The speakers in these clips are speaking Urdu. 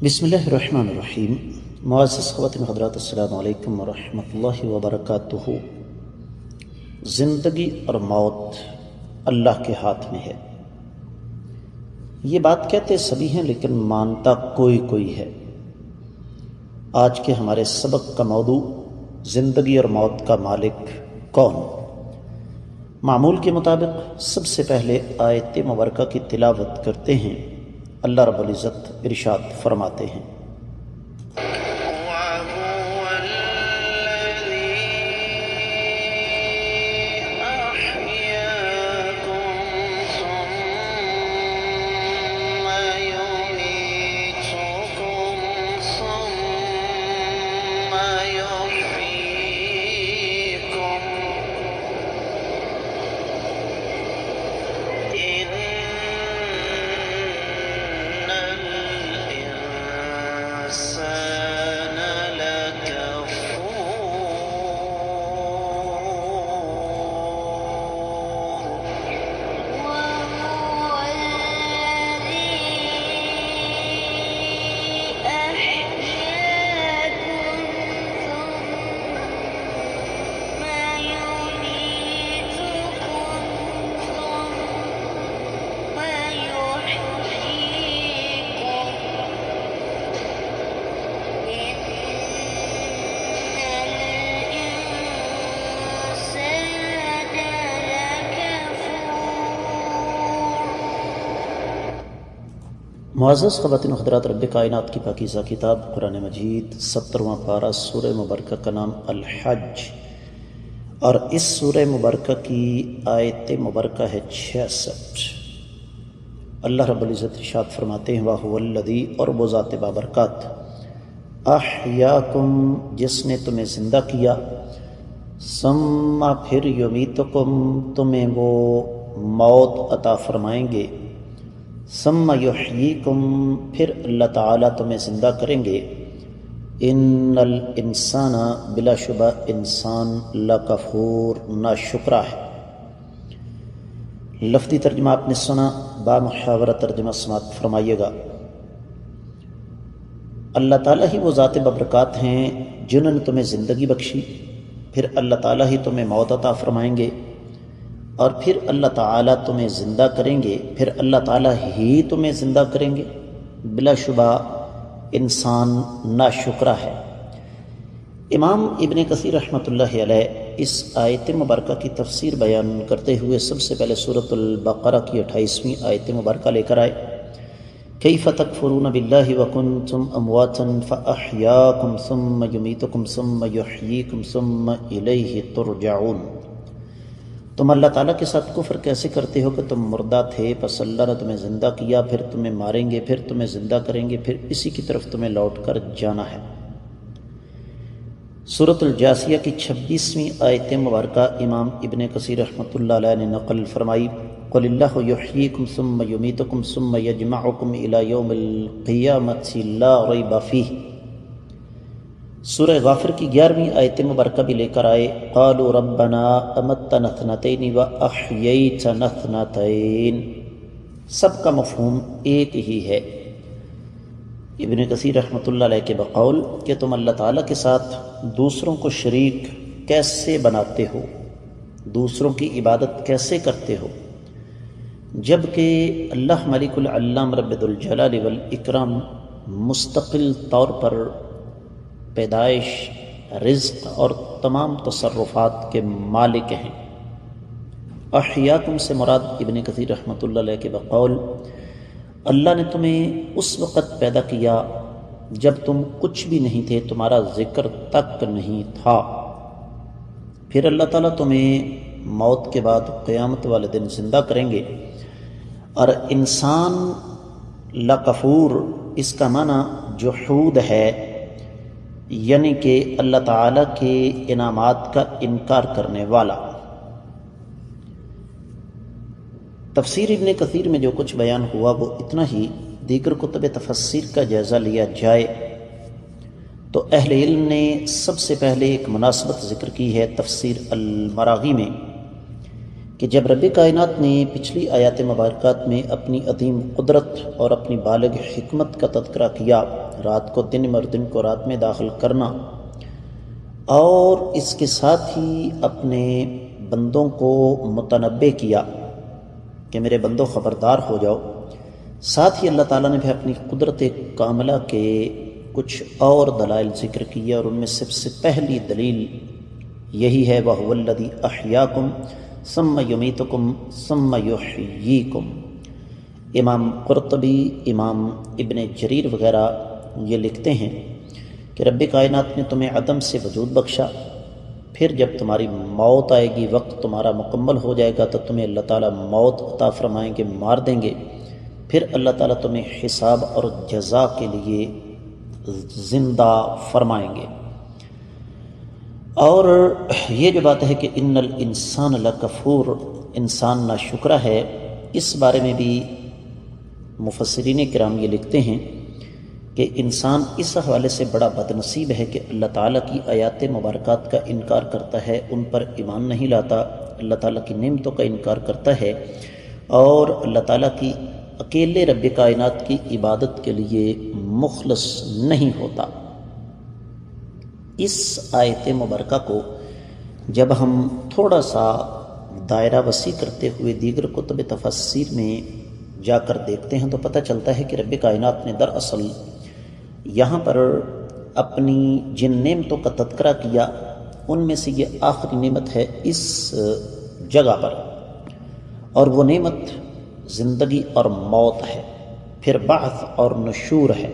بسم اللہ الرحمن الرحیم۔ معزز خواتین حضرات، السلام علیکم ورحمۃ اللہ وبرکاتہ۔ زندگی اور موت اللہ کے ہاتھ میں ہے، یہ بات کہتے سبھی ہیں لیکن مانتا کوئی ہے۔ آج کے ہمارے سبق کا موضوع زندگی اور موت کا مالک کون؟ معمول کے مطابق سب سے پہلے آیت مبارکہ کی تلاوت کرتے ہیں۔ اللہ رب العزت ارشاد فرماتے ہیں، معزز خواتین و حضرات، رب کائنات کی پاکیزہ کتاب قرآن مجید 70واں پارہ سورہ مبارکہ کا نام الحج، اور اس سورہ مبارکہ کی آیت مبارکہ ہے 66۔ اللہ رب العزت ارشاد فرماتے ہیں، وَهُوَ الَّذِي، اور وہ ذات بابرکات، احیاکم، جس نے تمہیں زندہ کیا، ثم، پھر یمیتکم، تمہیں وہ موت عطا فرمائیں گے، ثم یحییکم، پھر اللہ تعالیٰ تمہیں زندہ کریں گے، ان الانسان، بلا شبہ انسان، لکفور، ناشکرا ہے۔ لفظی ترجمہ آپ نے سنا، با محاورہ ترجمہ سماعت فرمائیے گا۔ اللہ تعالیٰ ہی وہ ذات بابرکات ہیں جنہوں نے تمہیں زندگی بخشی، پھر اللہ تعالیٰ ہی تمہیں موت عطا فرمائیں گے، اور پھر اللہ تعالیٰ تمہیں زندہ کریں گے، پھر اللہ تعالیٰ ہی تمہیں زندہ کریں گے۔ بلا شبہ انسان ناشکرا ہے۔ امام ابن کثیر رحمۃ اللہ علیہ اس آیت مبارکہ کی تفسیر بیان کرتے ہوئے سب سے پہلے سورۃ البقرہ کی 28ویں آیت مبارکہ لے کر آئے، کیف تکفرون باللہ وکنتم امواتا فاحیاکم ثم یمیتکم ثم یحییکم ثم الیہ ترجعون۔ تم اللہ تعالیٰ کے ساتھ کفر کیسے کرتے ہو کہ تم مردہ تھے، پس اللہ نے تمہیں زندہ کیا، پھر تمہیں ماریں گے، پھر تمہیں زندہ کریں گے، پھر اسی کی طرف تمہیں لوٹ کر جانا ہے۔ سورۃ الجاثیہ کی 26ویں آیت مبارکہ امام ابن کثیر رحمۃ اللہ علیہ نے نقل فرمائی، قل اللہ یحییکم ثم یمیتکم ثم یجمعکم الی یوم القیامۃ لا ریب فیہ۔ سورہ غافر کی 11ویں آیت مبارکہ بھی لے کر آئے، قالوا ربنا امتنا اثنتین واحییتنا اثنتین۔ سب کا مفہوم ایک ہی ہے۔ ابن کثیر رحمۃ اللہ علیہ کے بقول کہ تم اللہ تعالیٰ کے ساتھ دوسروں کو شریک کیسے بناتے ہو، دوسروں کی عبادت کیسے کرتے ہو، جبکہ اللہ ملک العلام رب ذوالجلال والاکرام مستقل طور پر پیدائش، رزق اور تمام تصرفات کے مالک ہیں۔ احیاکم سے مراد ابن کثیر رحمۃ اللہ علیہ کے بقول اللہ نے تمہیں اس وقت پیدا کیا جب تم کچھ بھی نہیں تھے، تمہارا ذکر تک نہیں تھا، پھر اللہ تعالیٰ تمہیں موت کے بعد قیامت والے دن زندہ کریں گے۔ اور انسان لکفور، اس کا معنی جحود ہے، یعنی کہ اللہ تعالیٰ کے انعامات کا انکار کرنے والا۔ تفسیر ابن کثیر میں جو کچھ بیان ہوا وہ اتنا ہی، دیگر کتب تفسیر کا جائزہ لیا جائے تو اہل علم نے سب سے پہلے ایک مناسبت ذکر کی ہے تفسیر المراغی میں، کہ جب رب کائنات نے پچھلی آیات مبارکات میں اپنی عظیم قدرت اور اپنی بالغ حکمت کا تذکرہ کیا، رات کو دن میں اور دن کو رات میں داخل کرنا، اور اس کے ساتھ ہی اپنے بندوں کو متنبع کیا کہ میرے بندوں خبردار ہو جاؤ، ساتھ ہی اللہ تعالیٰ نے بھی اپنی قدرت کاملہ کے کچھ اور دلائل ذکر کیے، اور ان میں سب سے پہلی دلیل یہی ہے وَهُوَ الَّذِي أَحْيَاكُمْ ثُمَّ يُمِيتُكُمْ ثُمَّ يُحْيِيكُمْ۔ امام قرطبی، امام ابن جریر وغیرہ یہ لکھتے ہیں کہ رب کائنات نے تمہیں عدم سے وجود بخشا، پھر جب تمہاری موت آئے گی، وقت تمہارا مکمل ہو جائے گا تو تمہیں اللہ تعالیٰ موت عطا فرمائیں گے، مار دیں گے، پھر اللہ تعالیٰ تمہیں حساب اور جزا کے لیے زندہ فرمائیں گے۔ اور یہ جو بات ہے کہ ان الانسان لکفور، انسان ناشکرہ ہے، اس بارے میں بھی مفسرین کرام یہ لکھتے ہیں کہ انسان اس حوالے سے بڑا بد نصیب ہے کہ اللہ تعالیٰ کی آیات مبارکات کا انکار کرتا ہے، ان پر ایمان نہیں لاتا، اللہ تعالیٰ کی نعمتوں کا انکار کرتا ہے، اور اللہ تعالیٰ کی اکیلے رب کائنات کی عبادت کے لیے مخلص نہیں ہوتا۔ اس آیت مبارکہ کو جب ہم تھوڑا سا دائرہ وسیع کرتے ہوئے دیگر کتب تفسیر میں جا کر دیکھتے ہیں تو پتہ چلتا ہے کہ رب کائنات نے دراصل یہاں پر اپنی جن نعمتوں کا تذکرہ کیا، ان میں سے یہ آخری نعمت ہے اس جگہ پر، اور وہ نعمت زندگی اور موت ہے، پھر بعث اور نشور ہے،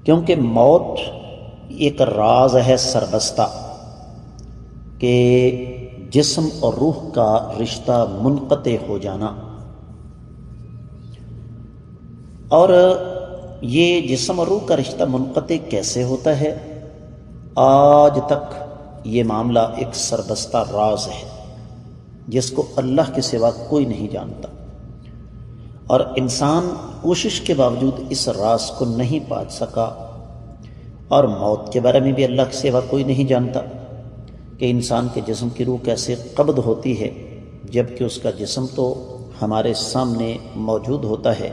کیونکہ موت ایک راز ہے سربستہ کہ جسم اور روح کا رشتہ منقطع ہو جانا، اور یہ جسم اور روح کا رشتہ منقطع کیسے ہوتا ہے؟ آج تک یہ معاملہ ایک سربستہ راز ہے جس کو اللہ کے سوا کوئی نہیں جانتا، اور انسان کوشش کے باوجود اس راز کو نہیں پا سکا، اور موت کے بارے میں بھی اللہ کے سوا کوئی نہیں جانتا کہ انسان کے جسم کی روح کیسے قبض ہوتی ہے، جبکہ اس کا جسم تو ہمارے سامنے موجود ہوتا ہے۔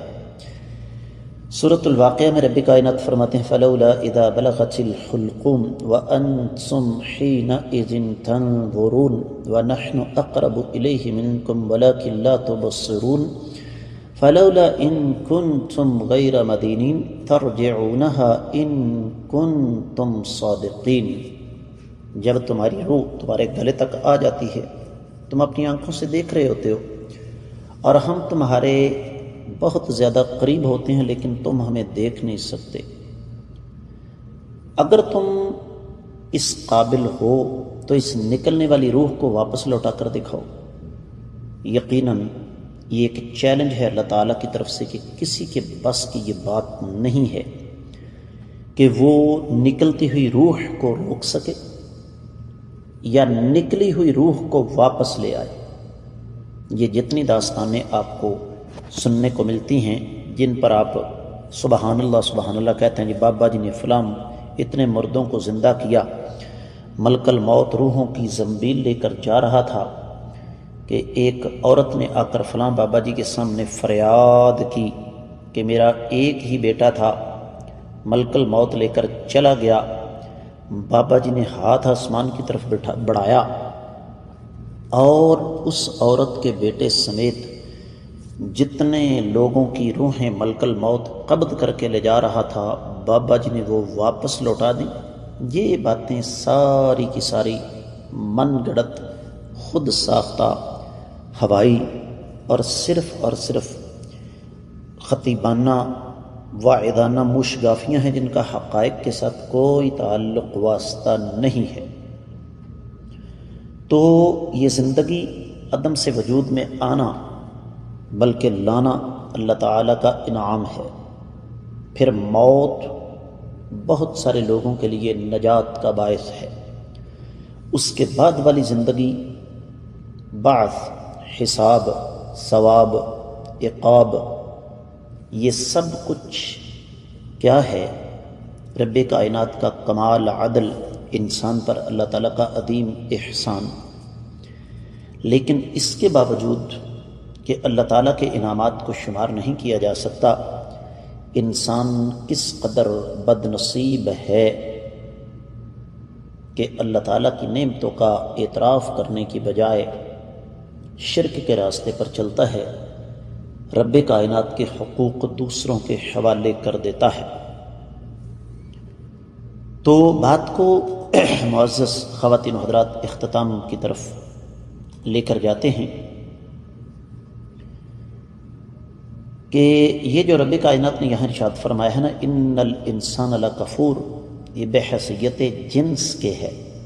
سورۃ الواقعہ میں رب کائنات فرماتے ہیں فَلَوْلَا إِذَا بَلَغَتِ الْحُلْقُومَ وَأَنْتُمْ حِينَئِذٍ تَنظُرُونَ وَنَحْنُ أَقْرَبُ إِلَيْهِ مِنْكُمْ وَلَكِنْ لَا تُبْصِرُونَ فَلَوْلَا إِن كُنتُمْ غَيْرَ مَدِينِينَ تَرْجِعُونَهَا إِن كُنتُمْ صَادِقِينَ۔ جب تمہاری روح تمہارے گلے تک آ جاتی ہے، تم اپنی آنکھوں سے دیکھ رہے ہوتے ہو، اور ہم تمہارے بہت زیادہ قریب ہوتے ہیں لیکن تم ہمیں دیکھ نہیں سکتے۔ اگر تم اس قابل ہو تو اس نکلنے والی روح کو واپس لوٹا کر دکھاؤ۔ یقیناً یہ ایک چیلنج ہے اللہ تعالیٰ کی طرف سے کہ کسی کے بس کی یہ بات نہیں ہے کہ وہ نکلتی ہوئی روح کو روک سکے یا نکلی ہوئی روح کو واپس لے آئے۔ یہ جتنی داستانیں آپ کو سننے کو ملتی ہیں جن پر آپ سبحان اللہ کہتے ہیں، جی بابا جی نے فلاں اتنے مردوں کو زندہ کیا، ملک الموت روحوں کی زنبیل لے کر جا رہا تھا کہ ایک عورت نے آ کر فلاں بابا جی کے سامنے فریاد کی کہ میرا ایک ہی بیٹا تھا، ملک الموت لے کر چلا گیا۔ بابا جی نے ہاتھ آسمان کی طرف بڑھایا اور اس عورت کے بیٹے سمیت جتنے لوگوں کی روحیں ملک الموت قبض کر کے لے جا رہا تھا، بابا جی نے وہ واپس لوٹا دیں۔ یہ باتیں ساری کی ساری من گڑت، خود ساختہ، ہوائی اور صرف خطیبانہ واعظانہ موشگافیاں ہیں جن کا حقائق کے ساتھ کوئی تعلق واسطہ نہیں ہے۔ تو یہ زندگی عدم سے وجود میں آنا بلکہ لانا اللہ تعالیٰ کا انعام ہے۔ پھر موت بہت سارے لوگوں کے لیے نجات کا باعث ہے۔ اس کے بعد والی زندگی بعث، حساب، ثواب، عقاب، یہ سب کچھ کیا ہے؟ رب کائنات کا کمال عدل، انسان پر اللہ تعالیٰ کا عظیم احسان۔ لیکن اس کے باوجود کہ اللہ تعالیٰ کے انعامات کو شمار نہیں کیا جا سکتا، انسان کس قدر بد نصیب ہے کہ اللہ تعالیٰ کی نعمتوں کا اعتراف کرنے کی بجائے شرک کے راستے پر چلتا ہے، رب کائنات کے حقوق دوسروں کے حوالے کر دیتا ہے۔ تو بات کو معزز خواتین و حضرات اختتام کی طرف لے کر جاتے ہیں کہ یہ جو رب کائنات نے یہاں ارشاد فرمایا ہے نا، ان الانسان لکفور، یہ بحیثیت جنس کے ہے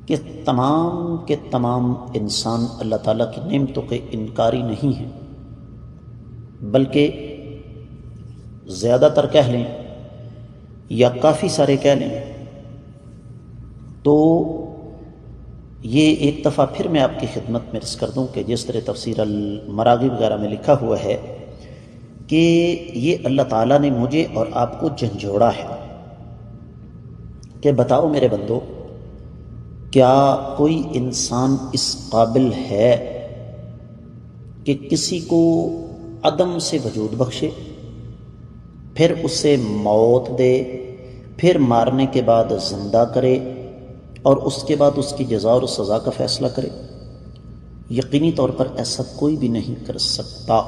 کہ تمام کے تمام انسان اللہ تعالیٰ کی نعمتوں کے انکاری نہیں ہیں، بلکہ زیادہ تر کہہ لیں یا کافی سارے کہہ لیں تو یہ ایک دفعہ پھر میں آپ کی خدمت میں عرض کر دوں کہ جس طرح تفسیر المراغی وغیرہ میں لکھا ہوا ہے کہ یہ اللہ تعالیٰ نے مجھے اور آپ کو جھنجھوڑا ہے کہ بتاؤ میرے بندو، کیا کوئی انسان اس قابل ہے کہ کسی کو عدم سے وجود بخشے، پھر اسے موت دے، پھر مارنے کے بعد زندہ کرے اور اس کے بعد اس کی جزا اور سزا کا فیصلہ کرے؟ یقینی طور پر ایسا کوئی بھی نہیں کر سکتا۔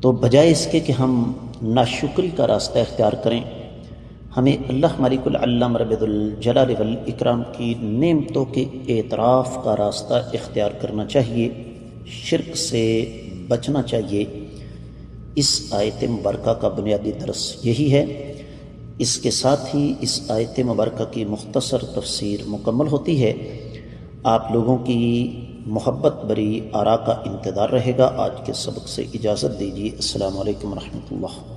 تو بجائے اس کے کہ ہم ناشکری کا راستہ اختیار کریں، ہمیں اللہ مالک العلم رب الجلال والاکرام کی نعمتوں کے اعتراف کا راستہ اختیار کرنا چاہیے، شرک سے بچنا چاہیے۔ اس آیت مبارکہ کا بنیادی درس یہی ہے۔ اس کے ساتھ ہی اس آیت مبارکہ کی مختصر تفسیر مکمل ہوتی ہے۔ آپ لوگوں کی محبت بری آراء کا انتظار رہے گا۔ آج کے سبق سے اجازت دیجیے۔ السلام علیکم ورحمۃ اللہ۔